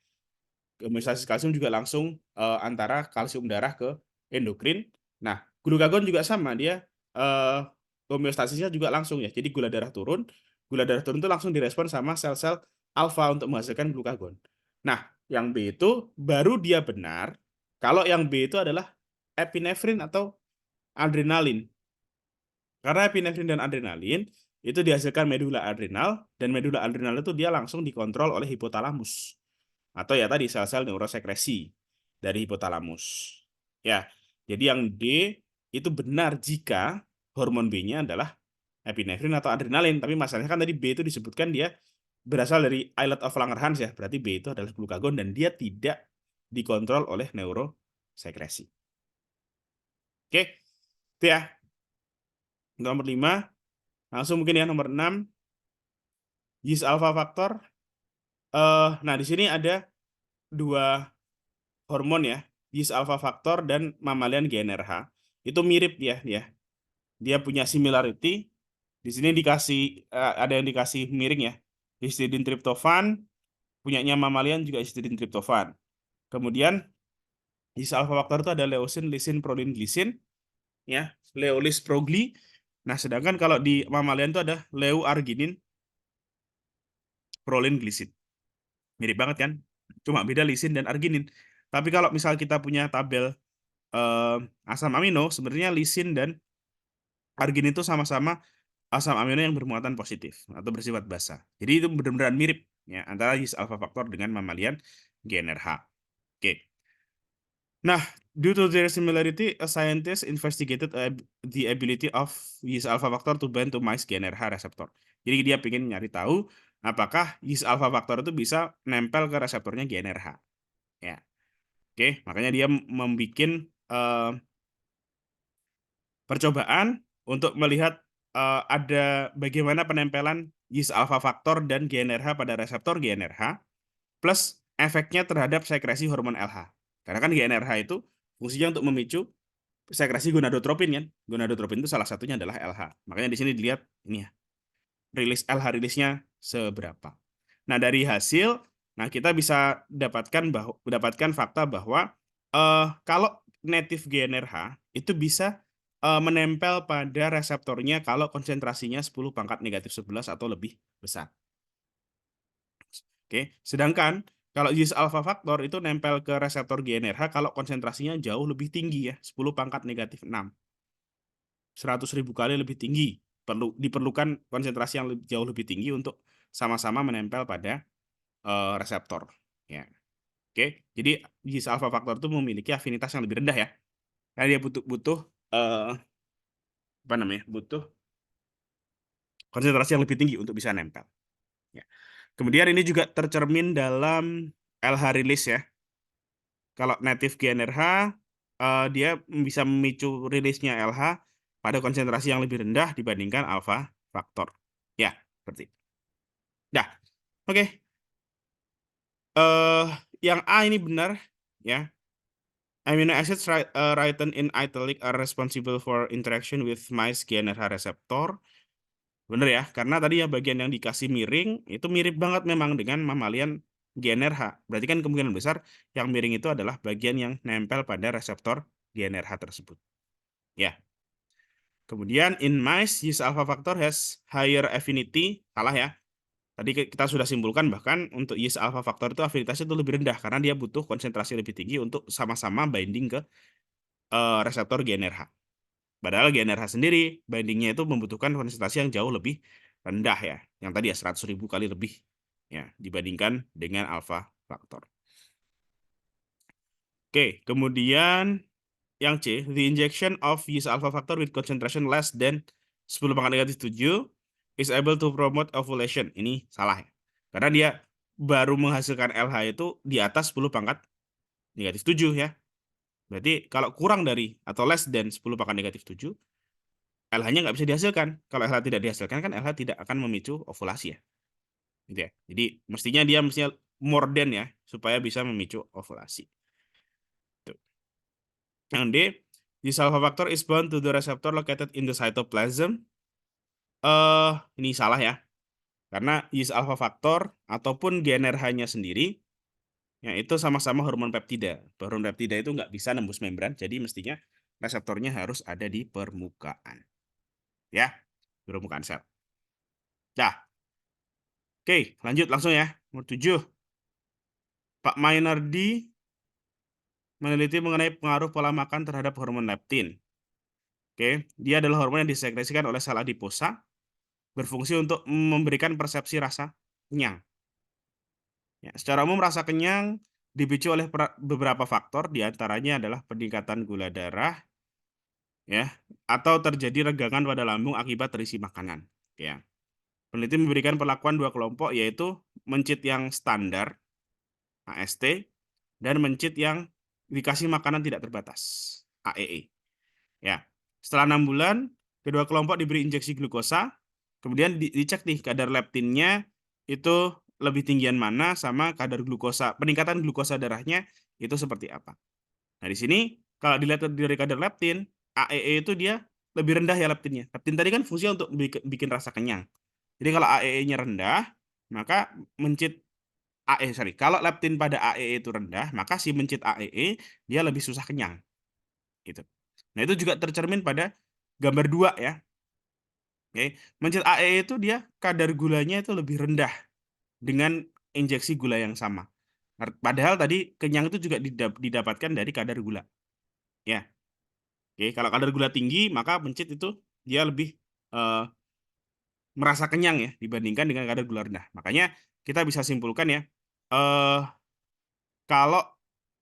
Homeostasis kalsium juga langsung antara kalsium darah ke endokrin. Nah, glukagon juga sama, dia homeostasisnya juga langsung ya. Jadi gula darah turun itu langsung direspon sama sel-sel alfa untuk menghasilkan glukagon. Nah, yang B itu baru dia benar kalau yang B itu adalah epinefrin atau adrenalin. Karena epinefrin dan adrenalin itu dihasilkan medula adrenal, dan medula adrenal itu dia langsung dikontrol oleh hipotalamus. Atau ya tadi sel-sel neurosekresi dari hipotalamus. Ya, jadi yang D itu benar jika hormon B-nya adalah epinefrin atau adrenalin. Tapi masalahnya kan tadi B itu disebutkan dia berasal dari islet of Langerhans ya. Berarti B itu adalah glukagon dan dia tidak dikontrol oleh neurosekresi. Oke, itu ya. Nomor 5. Langsung mungkin ya nomor 6. Yeast alpha factor. Nah, di sini ada dua hormon ya. Yeast alpha factor dan mammalian GnRH. Itu mirip ya. Dia punya similarity. Di sini dikasih ada yang dikasih miring ya. Histidine tryptophan, punyanya mammalian juga histidine tryptophan. Kemudian yeast alpha factor itu ada leucin, lysine, proline, glycine ya, leolis, progly. Nah, sedangkan kalau di mammalian itu ada leuarginin, proline, glycine. Mirip banget kan? Cuma beda lisin dan arginin. Tapi kalau misal kita punya tabel asam amino, sebenarnya lisin dan arginin itu sama-sama asam amino yang bermuatan positif atau bersifat basa. Jadi itu benar-benar mirip ya antara yeast alpha factor dengan mammalian GnRH. Oke. Nah, due to their similarity, a scientist investigated the ability of yeast alpha factor to bind to mice GnRH receptor. Jadi dia ingin nyari tahu apakah yeast alpha factor itu bisa nempel ke reseptornya GnRH. Ya. Oke, makanya dia membuat percobaan untuk melihat ada bagaimana penempelan yeast alpha factor dan GnRH pada reseptor GnRH plus efeknya terhadap sekresi hormon LH. Karena kan GnRH itu fungsinya untuk memicu sekresi gonadotropin kan. Gonadotropin itu salah satunya adalah LH. Makanya di sini dilihat ini ya. Rilis LH rilisnya seberapa. Nah, dari hasil kita bisa dapatkan fakta bahwa kalau native GnRH itu bisa menempel pada reseptornya kalau konsentrasinya 10 pangkat negatif 11 atau lebih besar. Oke, sedangkan kalau yeast alpha factor itu nempel ke reseptor GnRH kalau konsentrasinya jauh lebih tinggi ya, 10 pangkat negatif 6. 100.000 kali lebih tinggi. Diperlukan konsentrasi yang jauh lebih tinggi untuk sama-sama menempel pada reseptor. Ya. Oke, jadi yeast alpha factor itu memiliki afinitas yang lebih rendah ya. Karena dia butuh butuh konsentrasi yang lebih tinggi untuk bisa nempel. Ya. Kemudian ini juga tercermin dalam LH release ya. Kalau native GnRH dia bisa memicu rilisnya LH pada konsentrasi yang lebih rendah dibandingkan alpha factor. Ya, seperti itu. Nah, oke. Yang A ini benar ya. Amino acids written in italic are responsible for interaction with mice GnRH receptor. Bener ya, karena tadi ya bagian yang dikasih miring itu mirip banget memang dengan mammalian GnRH. Berarti kan kemungkinan besar yang miring itu adalah bagian yang nempel pada reseptor GnRH tersebut. Ya. Kemudian in mice, yeast alpha factor has higher affinity. Salah ya. Tadi kita sudah simpulkan bahkan untuk yeast alpha factor itu afinitasnya itu lebih rendah karena dia butuh konsentrasi lebih tinggi untuk sama-sama binding ke reseptor GnRH. Padahal GnRH sendiri bindingnya itu membutuhkan konsentrasi yang jauh lebih rendah ya. Yang tadi ya 100.000 kali lebih ya dibandingkan dengan alpha factor. Oke, kemudian yang C, the injection of yeast alpha factor with concentration less than 10 pangkat negatif 7 is able to promote ovulation. Ini salah ya. Karena dia baru menghasilkan LH itu di atas 10 pangkat negatif 7 ya. Berarti kalau kurang dari atau less than 10 pangkat negatif 7, LH-nya nggak bisa dihasilkan. Kalau LH tidak dihasilkan kan LH tidak akan memicu ovulasi ya. Gitu ya. Jadi mestinya more than ya supaya bisa memicu ovulasi. Tuh. Yang D, yeast alpha factor is bound to the receptor located in the cytoplasm. Ini salah ya. Karena yeast alpha factor ataupun GnRH-nya sendiri ya itu sama-sama hormon peptida. Hormon peptida itu nggak bisa nembus membran, jadi mestinya reseptornya harus ada di permukaan. Ya, permukaan sel. Nah, oke, lanjut langsung ya. Nomor 7. Pak Maynardi meneliti mengenai pengaruh pola makan terhadap hormon leptin. Oke, dia adalah hormon yang disekresikan oleh sel adiposa, berfungsi untuk memberikan persepsi rasa kenyang. Ya, secara umum rasa kenyang dipicu oleh beberapa faktor, diantaranya adalah peningkatan gula darah, ya, atau terjadi regangan pada lambung akibat terisi makanan, ya. Peneliti memberikan perlakuan dua kelompok, yaitu mencit yang standar AST dan mencit yang dikasih makanan tidak terbatas AEE. Ya, setelah 6 bulan, kedua kelompok diberi injeksi glukosa, kemudian dicek nih kadar leptinnya itu lebih tinggian mana sama kadar glukosa, peningkatan glukosa darahnya itu seperti apa. Nah, di sini kalau dilihat dari kadar leptin, AEE itu dia lebih rendah ya leptinnya. Leptin tadi kan fungsinya untuk bikin rasa kenyang. Jadi kalau AEE-nya rendah, maka mencit sorry, kalau leptin pada AEE itu rendah, maka si mencit AEE dia lebih susah kenyang. Gitu. Nah, itu juga tercermin pada gambar 2 ya. Oke, mencit AEE itu dia kadar gulanya itu lebih rendah dengan injeksi gula yang sama. Padahal tadi kenyang itu juga didapatkan dari kadar gula. Ya. Oke, kalau kadar gula tinggi, maka mencit itu dia lebih eh, merasa kenyang ya dibandingkan dengan kadar gula rendah. Makanya kita bisa simpulkan ya, eh kalau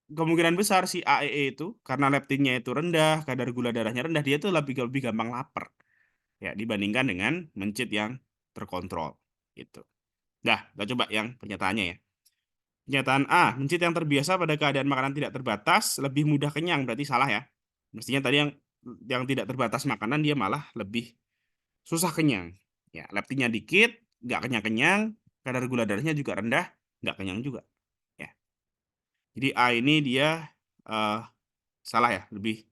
kemungkinan besar si AEE itu karena leptinnya itu rendah, kadar gula darahnya rendah, dia itu lebih lebih gampang lapar ya dibandingkan dengan mencit yang terkontrol gitu. Dah, kita coba yang pernyataannya ya. Pernyataan A, mencit yang terbiasa pada keadaan makanan tidak terbatas lebih mudah kenyang, berarti salah ya. Mestinya tadi yang tidak terbatas makanan dia malah lebih susah kenyang. Ya, leptinnya dikit, nggak kenyang-kenyang, kadar gula darahnya juga rendah, nggak kenyang juga. Ya. Jadi A ini dia eh, salah ya, lebih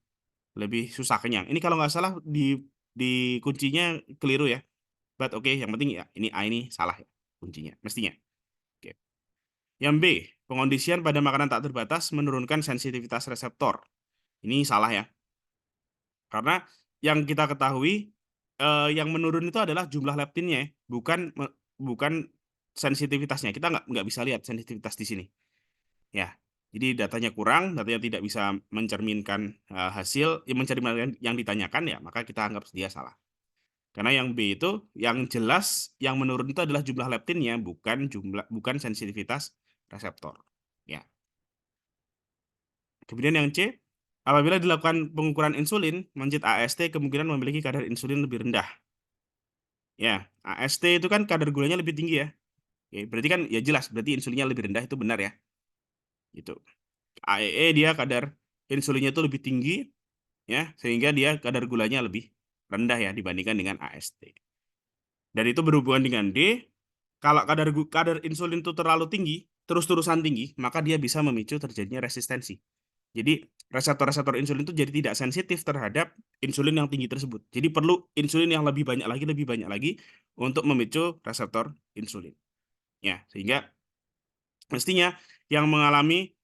lebih susah kenyang. Ini kalau nggak salah di kuncinya keliru ya. But oke, yang penting ya ini A ini salah ya kuncinya, mestinya. Oke. Yang B, pengondisian pada makanan tak terbatas menurunkan sensitivitas reseptor. Ini salah ya. Karena yang kita ketahui yang menurun itu adalah jumlah leptinnya, ya, bukan sensitivitasnya. Kita nggak bisa lihat sensitivitas di sini. Ya, jadi datanya kurang, datanya tidak bisa mencerminkan hasil, mencerminkan yang ditanyakan ya, maka kita anggap dia salah. Karena yang B itu yang jelas yang menurun itu adalah jumlah leptinnya, bukan sensitivitas reseptor. Ya. Kemudian yang C, apabila dilakukan pengukuran insulin, mencit AST kemungkinan memiliki kadar insulin lebih rendah. Ya, AST itu kan kadar gulanya lebih tinggi ya. Oke, berarti kan ya jelas, berarti insulinnya lebih rendah itu benar ya. Gitu. AEE dia kadar insulinnya itu lebih tinggi ya, sehingga dia kadar gulanya lebih rendah ya dibandingkan dengan AST. Dan itu berhubungan dengan D, kalau kadar insulin itu terlalu tinggi, terus-terusan tinggi, maka dia bisa memicu terjadinya resistensi. Jadi reseptor-reseptor insulin itu jadi tidak sensitif terhadap insulin yang tinggi tersebut. Jadi perlu insulin yang lebih banyak lagi untuk memicu reseptor insulin. Ya, sehingga mestinya yang mengalami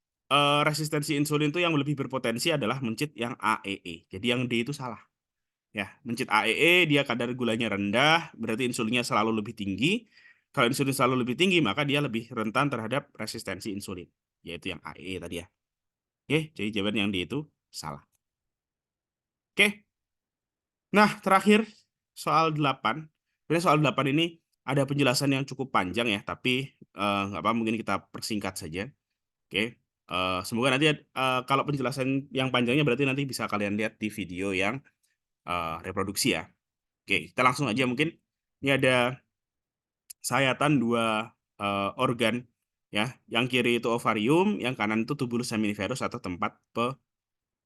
resistensi insulin itu yang lebih berpotensi adalah mencit yang AEE. Jadi yang D itu salah. Ya, mencit AEE dia kadar gulanya rendah, berarti insulinnya selalu lebih tinggi. Kalau insulin selalu lebih tinggi, maka dia lebih rentan terhadap resistensi insulin, yaitu yang AEE tadi ya. Oke, jadi jawaban yang D itu salah. Oke. Nah, terakhir soal 8. Sebenarnya soal 8 ini ada penjelasan yang cukup panjang ya, tapi nggak apa mungkin kita persingkat saja. Oke. Semoga nanti kalau penjelasan yang panjangnya berarti nanti bisa kalian lihat di video yang reproduksi ya. Oke, kita langsung aja mungkin. Ini ada sayatan dua organ ya. Yang kiri itu ovarium, yang kanan itu tubulus seminiferus atau tempat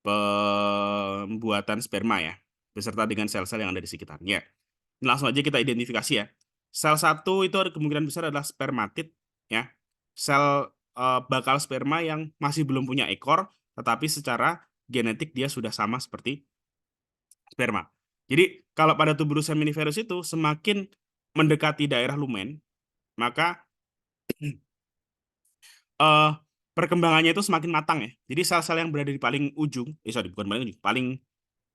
pembuatan sperma ya, beserta dengan sel-sel yang ada di sekitarnya. Langsung aja kita identifikasi ya. Sel satu itu ada kemungkinan besar adalah spermatid ya. Sel bakal sperma yang masih belum punya ekor, tetapi secara genetik dia sudah sama seperti sperma. Jadi kalau pada tubulus seminiferus itu semakin mendekati daerah lumen, maka eh, perkembangannya itu semakin matang ya. Jadi sel-sel yang berada di paling ujung, sorry bukan paling ujung, paling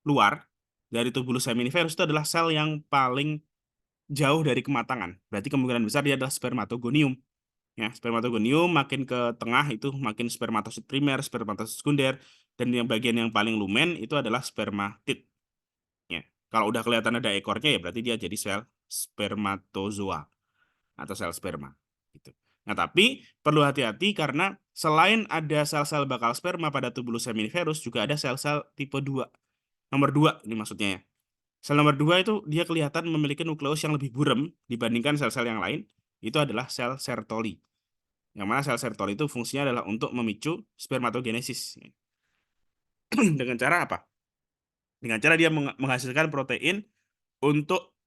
luar dari tubulus seminiferus itu adalah sel yang paling jauh dari kematangan. Berarti kemungkinan besar dia adalah spermatogonium. Ya, spermatogonium makin ke tengah itu makin spermatosit primer, spermatosit sekunder, dan yang bagian yang paling lumen itu adalah spermatid. Ya. Kalau udah kelihatan ada ekornya ya berarti dia jadi sel spermatozoa atau sel sperma. Gitu. Nah, tapi perlu hati-hati karena selain ada sel-sel bakal sperma pada tubulus seminiferus juga ada sel-sel tipe 2. nomor 2 ini maksudnya ya. Sel nomor 2 itu dia kelihatan memiliki nukleus yang lebih buram dibandingkan sel-sel yang lain, itu adalah sel Sertoli. Yang mana sel Sertoli itu fungsinya adalah untuk memicu spermatogenesis. Dengan cara apa? Dengan cara dia menghasilkan protein untuk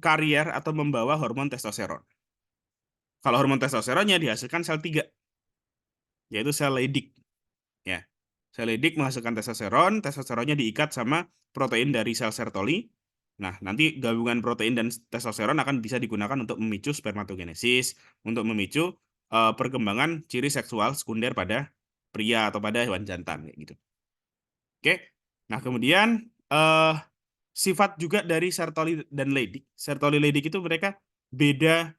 karier atau membawa hormon testosteron. Kalau hormon testosteronnya dihasilkan sel 3, yaitu sel Leydig. Ya. Sel Leydig menghasilkan testosteron, testosteronnya diikat sama protein dari sel Sertoli. Nah, nanti gabungan protein dan testosteron akan bisa digunakan untuk memicu spermatogenesis, untuk memicu perkembangan ciri seksual sekunder pada pria atau pada hewan jantan kayak gitu. Oke. Nah, kemudian sifat juga dari Sertoli dan Leydig. Sertoli Leydig itu mereka beda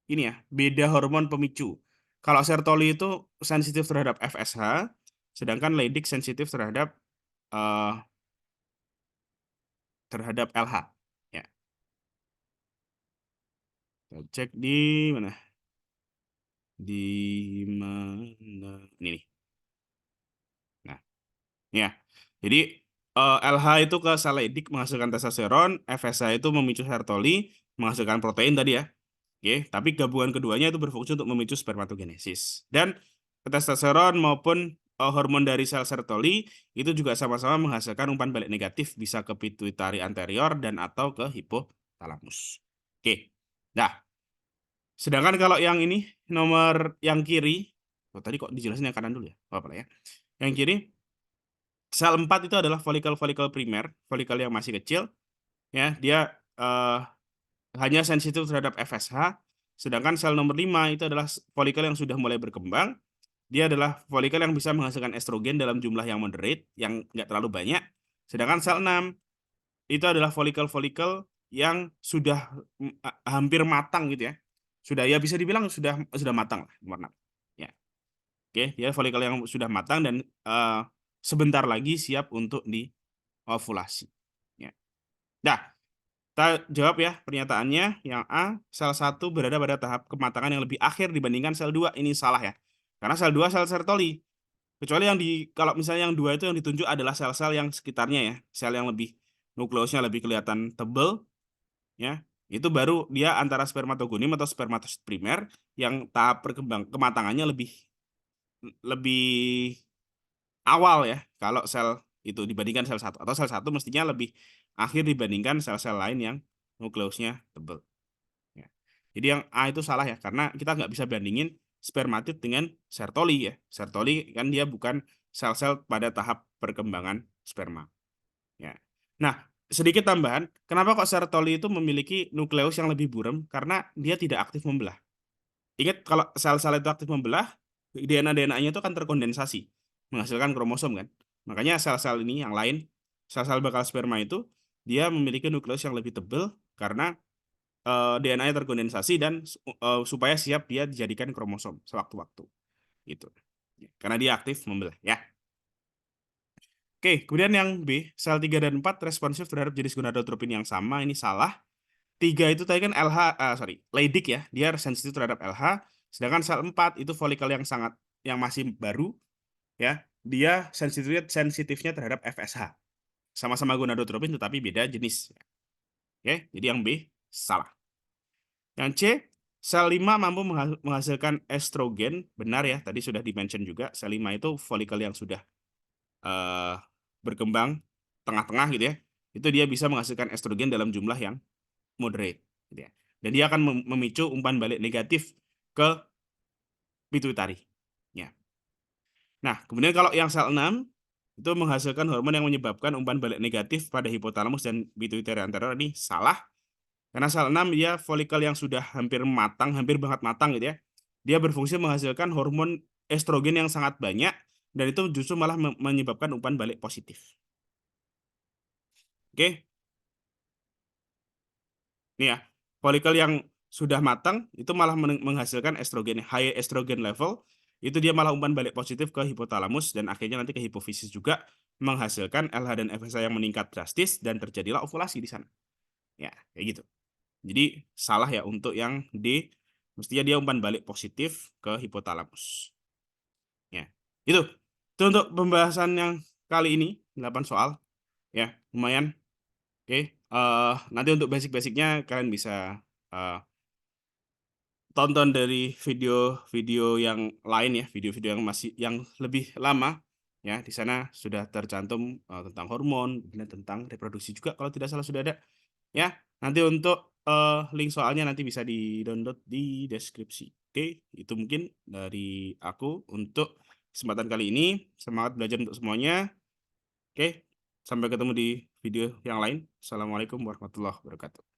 ini ya, beda hormon pemicu. Kalau Sertoli itu sensitif terhadap FSH, sedangkan Leydig sensitif terhadap LH. Ya, kita cek di mana? Di mana? Ini nih. Nah, ya. Jadi LH itu ke sel Leydig menghasilkan testosteron, FSH itu memicu Sertoli menghasilkan protein tadi ya. Oke, tapi gabungan keduanya itu berfungsi untuk memicu spermatogenesis. Dan testosteron maupun hormon dari sel Sertoli itu juga sama-sama menghasilkan umpan balik negatif bisa ke pituitari anterior dan atau ke hipotalamus. Oke. Nah, sedangkan kalau yang ini nomor yang kiri, tadi kok dijelasin yang kanan dulu ya? Apa ya? Yang kiri sel 4 itu adalah folikel-folikel primer, folikel yang masih kecil ya, dia hanya sensitif terhadap FSH, sedangkan sel nomor 5 itu adalah folikel yang sudah mulai berkembang. Dia adalah folikel yang bisa menghasilkan estrogen dalam jumlah yang moderate, yang nggak terlalu banyak. Sedangkan sel 6 itu adalah folikel-folikel yang sudah hampir matang gitu ya. Sudah ya bisa dibilang sudah matang lah nomor 6. Ya. Oke, dia folikel yang sudah matang dan sebentar lagi siap untuk diovulasi. Ya. Nah, kita jawab ya pernyataannya. Yang A, sel 1 berada pada tahap kematangan yang lebih akhir dibandingkan sel 2. Ini salah ya. Karena sel 2 sel Sertoli. Kecuali kalau misalnya yang 2 itu yang ditunjuk adalah sel-sel yang sekitarnya ya. Sel yang lebih nukleusnya lebih kelihatan tebal ya. Itu baru dia antara spermatogonim atau spermatosit primer yang tahap kematangannya lebih awal ya kalau sel itu dibandingkan sel 1, atau sel 1 mestinya lebih akhir dibandingkan sel-sel lain yang nukleusnya tebal. Ya. Jadi yang A itu salah ya, karena kita nggak bisa bandingin spermatid dengan Sertoli ya. Sertoli kan dia bukan sel-sel pada tahap perkembangan sperma. Ya. Nah, sedikit tambahan, kenapa kok Sertoli itu memiliki nukleus yang lebih buram? Karena dia tidak aktif membelah. Ingat kalau sel-sel itu aktif membelah, DNA-DNA-nya itu akan terkondensasi, menghasilkan kromosom kan. Makanya sel-sel ini yang lain, sel-sel bakal sperma itu, dia memiliki nukleus yang lebih tebal karena DNA-nya terkondensasi dan supaya siap dia dijadikan kromosom sewaktu-waktu. Gitu. Karena dia aktif membelah ya. Oke, kemudian yang B, sel 3 dan 4 responsif terhadap jenis gonadotropin yang sama, ini salah. 3 itu tadi kan Leydig ya, dia sensitif terhadap LH, sedangkan sel 4 itu folikel yang masih baru ya, dia sensitifnya terhadap FSH. Sama-sama gonadotropin tetapi beda jenis. Oke, jadi yang B salah. Yang C, sel 5 mampu menghasilkan estrogen, benar ya, tadi sudah dimention juga, sel 5 itu folikel yang sudah berkembang tengah-tengah gitu ya, itu dia bisa menghasilkan estrogen dalam jumlah yang moderate gitu ya. Dan dia akan memicu umpan balik negatif ke pituitari. Ya. Nah, kemudian kalau yang sel 6 itu menghasilkan hormon yang menyebabkan umpan balik negatif pada hipotalamus dan pituitari anterior, ini salah. Karena sel 6 dia folikel yang sudah hampir matang, hampir banget matang gitu ya. Dia berfungsi menghasilkan hormon estrogen yang sangat banyak dan itu justru malah menyebabkan umpan balik positif. Oke. Nih ya, folikel yang sudah matang itu malah menghasilkan estrogen, high estrogen level, itu dia malah umpan balik positif ke hipotalamus dan akhirnya nanti ke hipofisis juga menghasilkan LH dan FSH yang meningkat drastis dan terjadilah ovulasi di sana. Ya, kayak gitu. Jadi salah ya untuk yang D, mestinya dia umpan balik positif ke hipotalamus. Ya. Itu untuk pembahasan yang kali ini 8 soal. ya, lumayan. Oke, nanti untuk basic-basicnya kalian bisa eh, tonton dari video-video yang lain ya, video-video yang masih yang lebih lama ya. Di sana sudah tercantum tentang hormon, dan tentang reproduksi juga kalau tidak salah sudah ada ya. Nanti untuk link soalnya nanti bisa di-download di deskripsi. Oke, itu mungkin dari aku untuk kesempatan kali ini. Semangat belajar untuk semuanya. Oke, sampai ketemu di video yang lain. Assalamualaikum warahmatullahi wabarakatuh.